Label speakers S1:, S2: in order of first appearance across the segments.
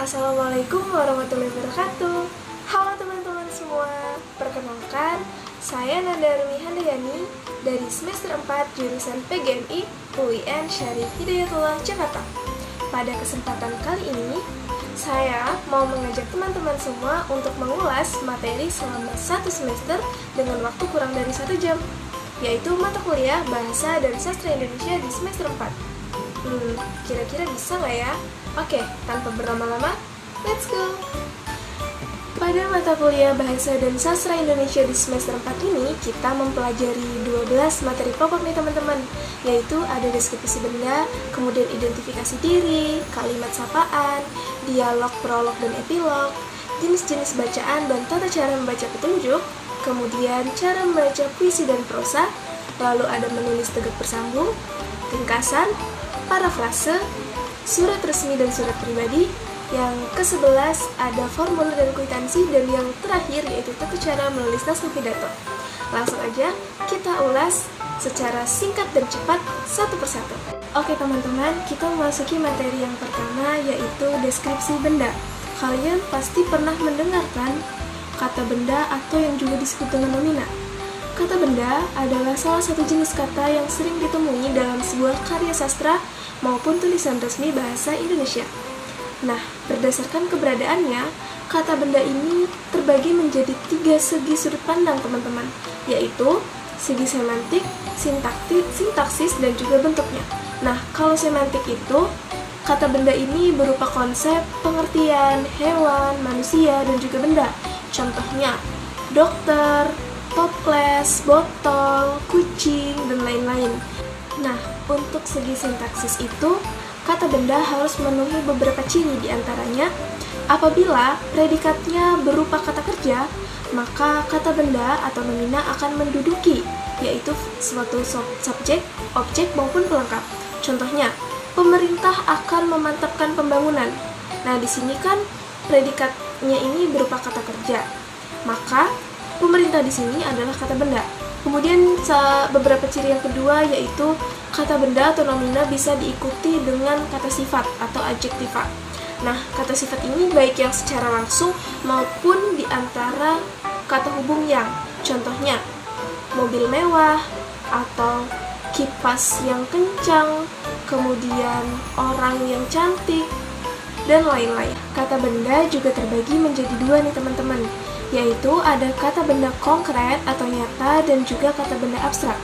S1: Assalamualaikum warahmatullahi wabarakatuh. Halo teman-teman semua, perkenalkan saya Nanda Rumi Handayani dari semester 4 jurusan PGMI UIN Syarif Hidayatullah Jakarta. Pada kesempatan kali ini, saya mau mengajak teman-teman semua untuk mengulas materi selama satu semester dengan waktu kurang dari 1 jam, yaitu mata kuliah Bahasa dan Sastra Indonesia di semester 4. Kira-kira bisa nggak ya? Oke, tanpa berlama-lama, let's go! Pada mata kuliah Bahasa dan Sastra Indonesia di semester 4 ini, kita mempelajari 12 materi pokok nih teman-teman, yaitu ada deskripsi benda, kemudian identifikasi diri, kalimat sapaan, dialog, prolog, dan epilog, jenis-jenis bacaan dan tata cara membaca petunjuk, kemudian cara membaca puisi dan prosa, lalu ada menulis tegak bersambung, ringkasan, parafrase, surat resmi dan surat pribadi, yang ke-11 ada formulir dan kwitansi, dan yang terakhir yaitu tata cara menulis naskah pidato. Langsung aja kita ulas secara singkat dan cepat satu persatu. Oke teman-teman, kita memasuki materi yang pertama yaitu deskripsi benda. Kalian pasti pernah mendengarkan kata benda atau yang juga disebut dengan nomina. Kata benda adalah salah satu jenis kata yang sering ditemui dalam sebuah karya sastra maupun tulisan resmi bahasa Indonesia. Nah, berdasarkan keberadaannya, kata benda ini terbagi menjadi 3 segi sudut pandang teman-teman, yaitu segi semantik, sintaksis, dan juga bentuknya. Nah, kalau semantik itu, kata benda ini berupa konsep, pengertian, hewan, manusia, dan juga benda. Contohnya, dokter, toples, botol, kucing, dan lain-lain. Nah, untuk segi sintaksis itu, kata benda harus memenuhi beberapa ciri, diantaranya apabila predikatnya berupa kata kerja, maka kata benda atau nomina akan menduduki, yaitu suatu subjek, objek, maupun pelengkap. Contohnya, pemerintah akan memantapkan pembangunan. Nah, di sini kan predikatnya ini berupa kata kerja, maka pemerintah di sini adalah kata benda. Kemudian beberapa ciri yang kedua yaitu kata benda atau nomina bisa diikuti dengan kata sifat atau adjektiva. Nah, kata sifat ini baik yang secara langsung maupun di antara kata hubung yang. Contohnya, mobil mewah atau kipas yang kencang, kemudian orang yang cantik, dan lain-lain. Kata benda juga terbagi menjadi 2 nih teman-teman, yaitu ada kata benda konkret atau nyata dan juga kata benda abstrak.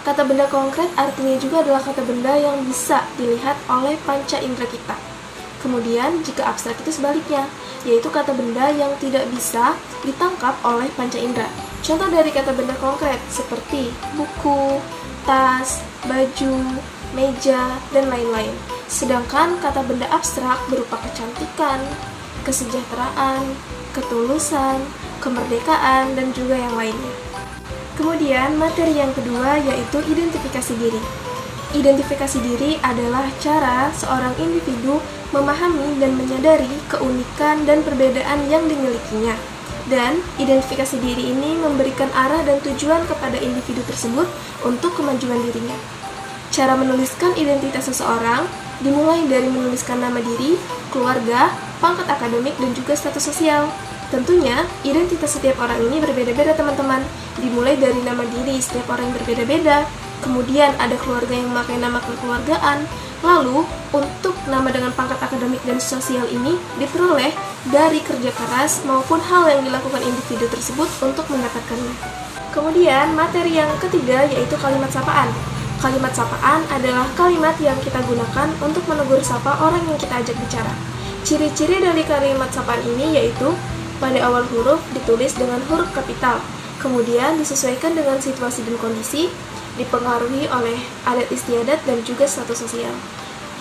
S1: Kata benda konkret artinya juga adalah kata benda yang bisa dilihat oleh panca indera kita. Kemudian jika abstrak itu sebaliknya, yaitu kata benda yang tidak bisa ditangkap oleh panca indera. Contoh dari kata benda konkret seperti buku, tas, baju, meja, dan lain-lain. Sedangkan kata benda abstrak berupa kecantikan, kesejahteraan, ketulusan, kemerdekaan, dan juga yang lainnya. Kemudian materi yang kedua yaitu identifikasi diri. Identifikasi diri adalah cara seorang individu memahami dan menyadari keunikan dan perbedaan yang dimilikinya. Dan identifikasi diri ini memberikan arah dan tujuan kepada individu tersebut untuk kemajuan dirinya. Cara menuliskan identitas seseorang dimulai dari menuliskan nama diri, keluarga, pangkat akademik, dan juga status sosial. Tentunya, identitas setiap orang ini berbeda-beda teman-teman. Dimulai dari nama diri, setiap orang yang berbeda-beda. Kemudian ada keluarga yang memakai nama kekeluargaan. Lalu, untuk nama dengan pangkat akademik dan sosial ini diperoleh dari kerja keras maupun hal yang dilakukan individu tersebut untuk mendapatkannya. Kemudian, materi yang ketiga yaitu kalimat sapaan. Kalimat sapaan adalah kalimat yang kita gunakan untuk menegur sapa orang yang kita ajak bicara. Ciri-ciri dari kalimat sapaan ini yaitu pada awal huruf ditulis dengan huruf kapital, kemudian disesuaikan dengan situasi dan kondisi, dipengaruhi oleh adat istiadat dan juga status sosial.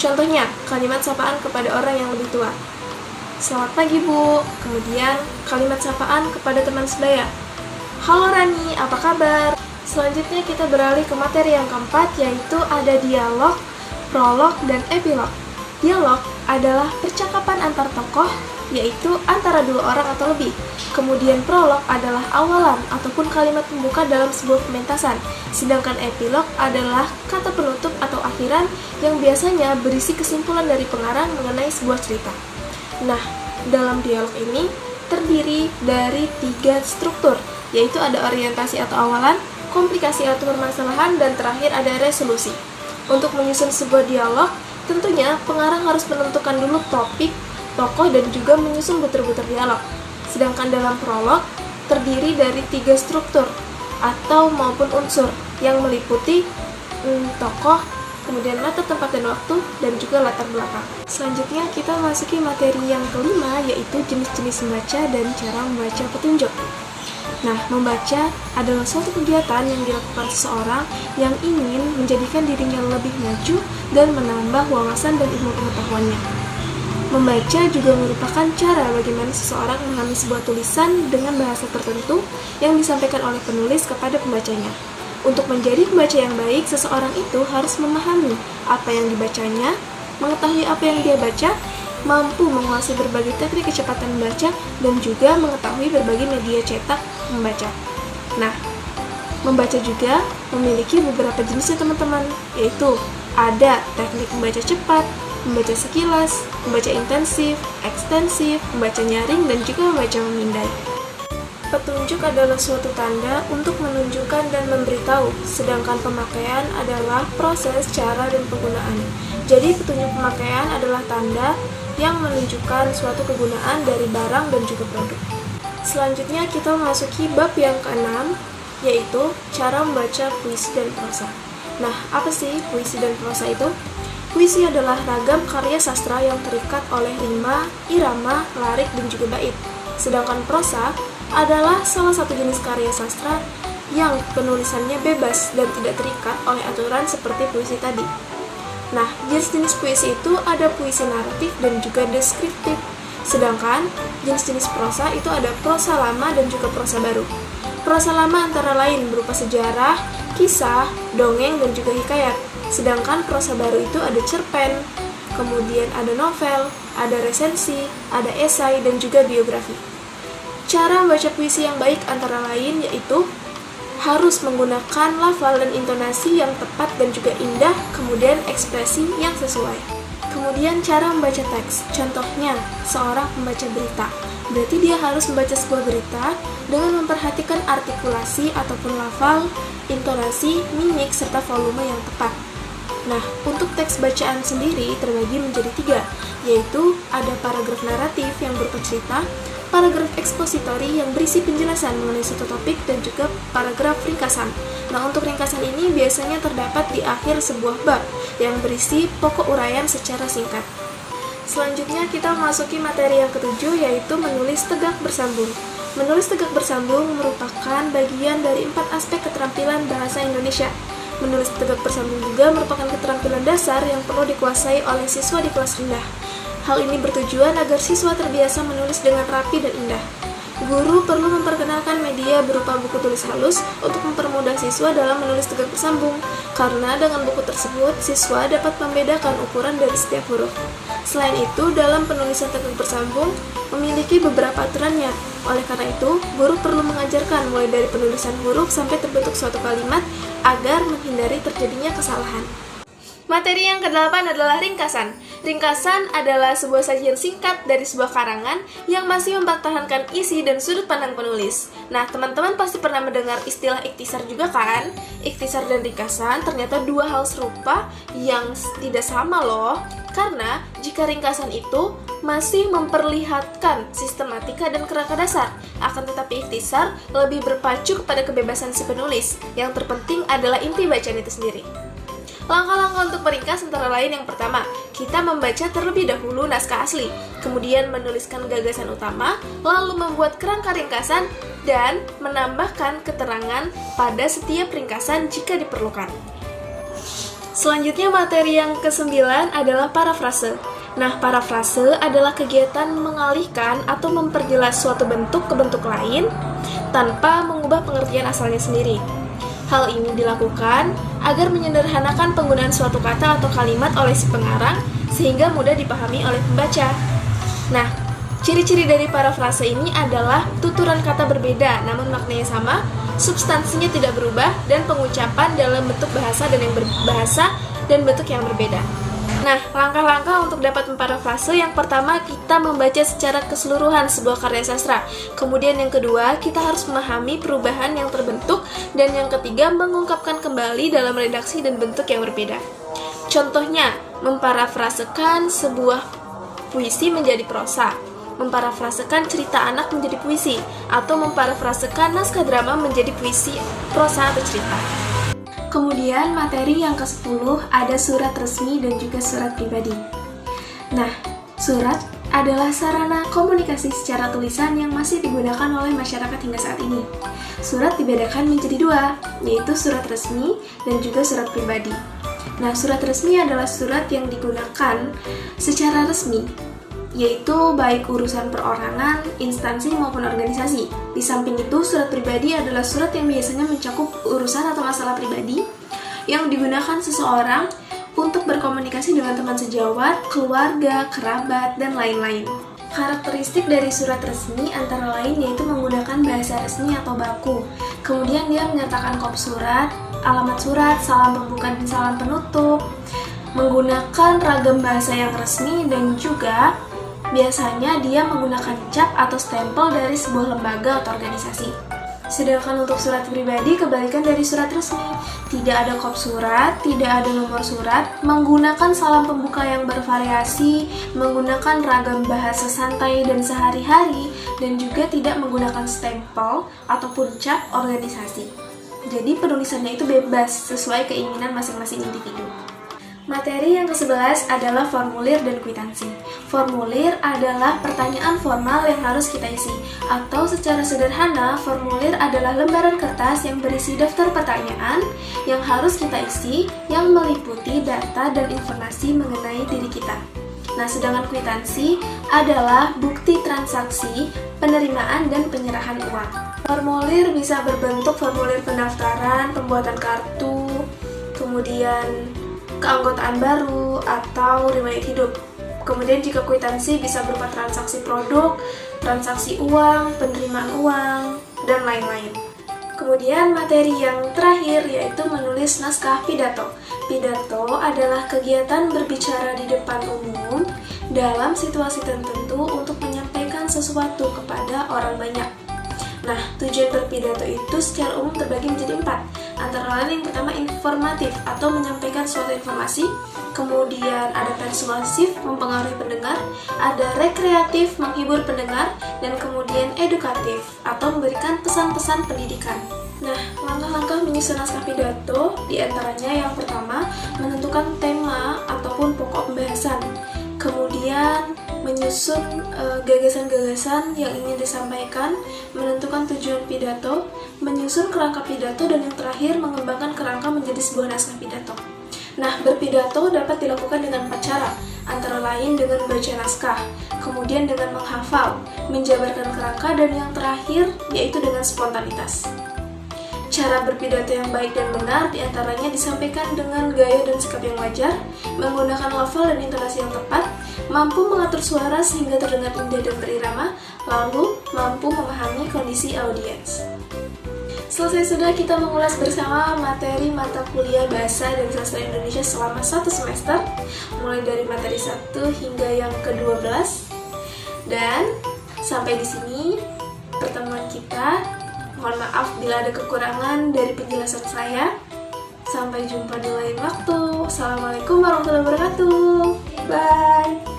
S1: Contohnya, kalimat sapaan kepada orang yang lebih tua. Selamat pagi Bu. Kemudian, kalimat sapaan kepada teman sebaya. Halo Rani, apa kabar? Selanjutnya kita beralih ke materi yang keempat, yaitu ada dialog, prolog, dan epilog. Dialog adalah percakapan antar tokoh, yaitu antara 2 orang atau lebih. Kemudian prolog adalah awalan ataupun kalimat pembuka dalam sebuah pementasan. Sedangkan epilog adalah kata penutup atau akhiran yang biasanya berisi kesimpulan dari pengarang mengenai sebuah cerita. Nah, dalam dialog ini terdiri dari 3 struktur, yaitu ada orientasi atau awalan, komplikasi atau permasalahan, dan terakhir ada resolusi. Untuk menyusun sebuah dialog, tentunya pengarang harus menentukan dulu topik, tokoh, dan juga menyusun butir-butir dialog. Sedangkan dalam prolog, terdiri dari 3 struktur atau maupun unsur yang meliputi tokoh, kemudian latar tempat dan waktu, dan juga latar belakang. Selanjutnya kita masuki materi yang kelima, yaitu jenis-jenis membaca dan cara membaca petunjuk. Nah, membaca adalah suatu kegiatan yang dilakukan seseorang yang ingin menjadikan dirinya lebih maju dan menambah wawasan dan ilmu pengetahuannya. Membaca juga merupakan cara bagaimana seseorang memahami sebuah tulisan dengan bahasa tertentu yang disampaikan oleh penulis kepada pembacanya. Untuk menjadi pembaca yang baik, seseorang itu harus memahami apa yang dibacanya, mengetahui apa yang dia baca, mampu menguasai berbagai teknik kecepatan membaca, dan juga mengetahui berbagai media cetak membaca. Nah, membaca juga memiliki beberapa jenisnya teman-teman, yaitu ada teknik membaca cepat, membaca sekilas, membaca intensif, ekstensif, membaca nyaring, dan juga membaca memindai. Petunjuk adalah suatu tanda untuk menunjukkan dan memberitahu, sedangkan pemakaian adalah proses, cara, dan penggunaan. Jadi, petunjuk pemakaian adalah tanda yang menunjukkan suatu kegunaan dari barang dan juga produk. Selanjutnya, kita memasuki bab yang ke-6, yaitu cara membaca puisi dan prosa. Nah, apa sih puisi dan prosa itu? Puisi adalah ragam karya sastra yang terikat oleh rima, irama, larik, dan juga bait. Sedangkan prosa adalah salah satu jenis karya sastra yang penulisannya bebas dan tidak terikat oleh aturan seperti puisi tadi. Nah, jenis-jenis puisi itu ada puisi naratif dan juga deskriptif. Sedangkan jenis-jenis prosa itu ada prosa lama dan juga prosa baru. Prosa lama antara lain berupa sejarah, kisah, dongeng, dan juga hikayat. Sedangkan prosa baru itu ada cerpen, kemudian ada novel, ada resensi, ada esai, dan juga biografi. Cara membaca puisi yang baik antara lain yaitu harus menggunakan lafal dan intonasi yang tepat dan juga indah, kemudian ekspresi yang sesuai. Kemudian cara membaca teks, contohnya seorang pembaca berita. Berarti dia harus membaca sebuah berita dengan memperhatikan artikulasi ataupun lafal, intonasi, mimik, serta volume yang tepat. Nah, untuk teks bacaan sendiri terbagi menjadi 3, yaitu ada paragraf naratif yang berupa cerita, paragraf ekspositori yang berisi penjelasan mengenai suatu topik, dan juga paragraf ringkasan. Nah, untuk ringkasan ini biasanya terdapat di akhir sebuah bab yang berisi pokok uraian secara singkat. Selanjutnya kita memasuki materi yang ke-7, yaitu menulis tegak bersambung. Menulis tegak bersambung merupakan bagian dari 4 aspek keterampilan bahasa Indonesia. Menulis tegak bersambung juga merupakan keterampilan dasar yang perlu dikuasai oleh siswa di kelas rendah. Hal ini bertujuan agar siswa terbiasa menulis dengan rapi dan indah. Guru perlu memperkenalkan media berupa buku tulis halus untuk mempermudah siswa dalam menulis tegak bersambung, karena dengan buku tersebut, siswa dapat membedakan ukuran dari setiap huruf. Selain itu, dalam penulisan tegak bersambung memiliki beberapa aturannya. Oleh karena itu, guru perlu mengajarkan mulai dari penulisan huruf sampai terbentuk suatu kalimat agar menghindari terjadinya kesalahan. Materi yang ke-8 adalah ringkasan. Ringkasan adalah sebuah sajian singkat dari sebuah karangan yang masih mempertahankan isi dan sudut pandang penulis. Nah, teman-teman pasti pernah mendengar istilah ikhtisar juga kan? Ikhtisar dan ringkasan ternyata dua hal serupa yang tidak sama loh. Karena jika ringkasan itu masih memperlihatkan sistematika dan kerangka dasar, akan tetapi ikhtisar lebih berpacu kepada kebebasan si penulis. Yang terpenting adalah inti bacaan itu sendiri. Langkah-langkah untuk meringkas antara lain yang pertama, kita membaca terlebih dahulu naskah asli, kemudian menuliskan gagasan utama, lalu membuat kerangka ringkasan, dan menambahkan keterangan pada setiap ringkasan jika diperlukan. Selanjutnya materi yang ke-9 adalah parafrase. Nah, parafrase adalah kegiatan mengalihkan atau memperjelas suatu bentuk ke bentuk lain tanpa mengubah pengertian asalnya sendiri. Hal ini dilakukan agar menyederhanakan penggunaan suatu kata atau kalimat oleh si pengarang sehingga mudah dipahami oleh pembaca. Nah, ciri-ciri dari parafrase ini adalah tuturan kata berbeda namun maknanya sama, substansinya tidak berubah, dan pengucapan dalam bentuk bahasa dan bentuk yang berbeda. Nah, langkah-langkah untuk dapat memparafrase, yang pertama kita membaca secara keseluruhan sebuah karya sastra. Kemudian yang kedua, kita harus memahami perubahan yang terbentuk. Dan yang ketiga, mengungkapkan kembali dalam redaksi dan bentuk yang berbeda. Contohnya, memparafrasekan sebuah puisi menjadi prosa, memparafrasekan cerita anak menjadi puisi, atau memparafrasekan naskah drama menjadi puisi, prosa, atau cerita. Kemudian materi yang ke-10 ada surat resmi dan juga surat pribadi. Nah, surat adalah sarana komunikasi secara tulisan yang masih digunakan oleh masyarakat hingga saat ini. Surat dibedakan menjadi dua, yaitu surat resmi dan juga surat pribadi. Nah, surat resmi adalah surat yang digunakan secara resmi, yaitu baik urusan perorangan, instansi maupun organisasi. Di samping itu, surat pribadi adalah surat yang biasanya mencakup urusan atau masalah pribadi yang digunakan seseorang untuk berkomunikasi dengan teman sejawat, keluarga, kerabat, dan lain-lain. Karakteristik dari surat resmi antara lain yaitu menggunakan bahasa resmi atau baku. Kemudian dia menyertakan kop surat, alamat surat, salam pembuka dan salam penutup, menggunakan ragam bahasa yang resmi, dan juga biasanya dia menggunakan cap atau stempel dari sebuah lembaga atau organisasi. Sedangkan untuk surat pribadi kebalikan dari surat resmi. Tidak ada kop surat, tidak ada nomor surat, menggunakan salam pembuka yang bervariasi, menggunakan ragam bahasa santai dan sehari-hari, dan juga tidak menggunakan stempel ataupun cap organisasi. Jadi penulisannya itu bebas sesuai keinginan masing-masing individu. Materi yang ke-11 adalah formulir dan kwitansi. Formulir adalah pertanyaan formal yang harus kita isi, atau secara sederhana, formulir adalah lembaran kertas yang berisi daftar pertanyaan yang harus kita isi yang meliputi data dan informasi mengenai diri kita. Nah, sedangkan kwitansi adalah bukti transaksi, penerimaan, dan penyerahan uang. Formulir bisa berbentuk formulir pendaftaran, pembuatan kartu, kemudian keanggotaan baru, atau riwayat hidup. Kemudian jika kwitansi bisa berupa transaksi produk, transaksi uang, penerimaan uang, dan lain-lain. Kemudian materi yang terakhir yaitu menulis naskah pidato. Pidato adalah kegiatan berbicara di depan umum dalam situasi tertentu untuk menyampaikan sesuatu kepada orang banyak. Nah, tujuan berpidato itu secara umum terbagi menjadi 4. Antara lain yang pertama informatif atau menyampaikan suatu informasi, kemudian ada persuasif mempengaruhi pendengar, ada rekreatif menghibur pendengar, dan kemudian edukatif atau memberikan pesan-pesan pendidikan. Nah, langkah-langkah menyusun naskah pidato diantaranya yang pertama menentukan tema ataupun pokok pembahasan, kemudian menyusun gagasan-gagasan yang ingin disampaikan, menentukan tujuan pidato, menyusun kerangka pidato, dan yang terakhir mengembangkan kerangka menjadi sebuah naskah pidato. Nah, berpidato dapat dilakukan dengan 4 cara, antara lain dengan membaca naskah, kemudian dengan menghafal, menjabarkan kerangka, dan yang terakhir yaitu dengan spontanitas. Cara berpidato yang baik dan benar diantaranya disampaikan dengan gaya dan sikap yang wajar, menggunakan lafal dan intonasi yang tepat, mampu mengatur suara sehingga terdengar indah dan berirama, lalu mampu memahami kondisi audiens. Selesai sudah kita mengulas bersama materi mata kuliah Bahasa dan Sastra Indonesia selama 1 semester, mulai dari materi 1 hingga yang ke-12. Dan sampai di sini pertemuan kita. Mohon maaf bila ada kekurangan dari penjelasan saya. Sampai jumpa di lain waktu. Assalamualaikum warahmatullahi wabarakatuh. Bye.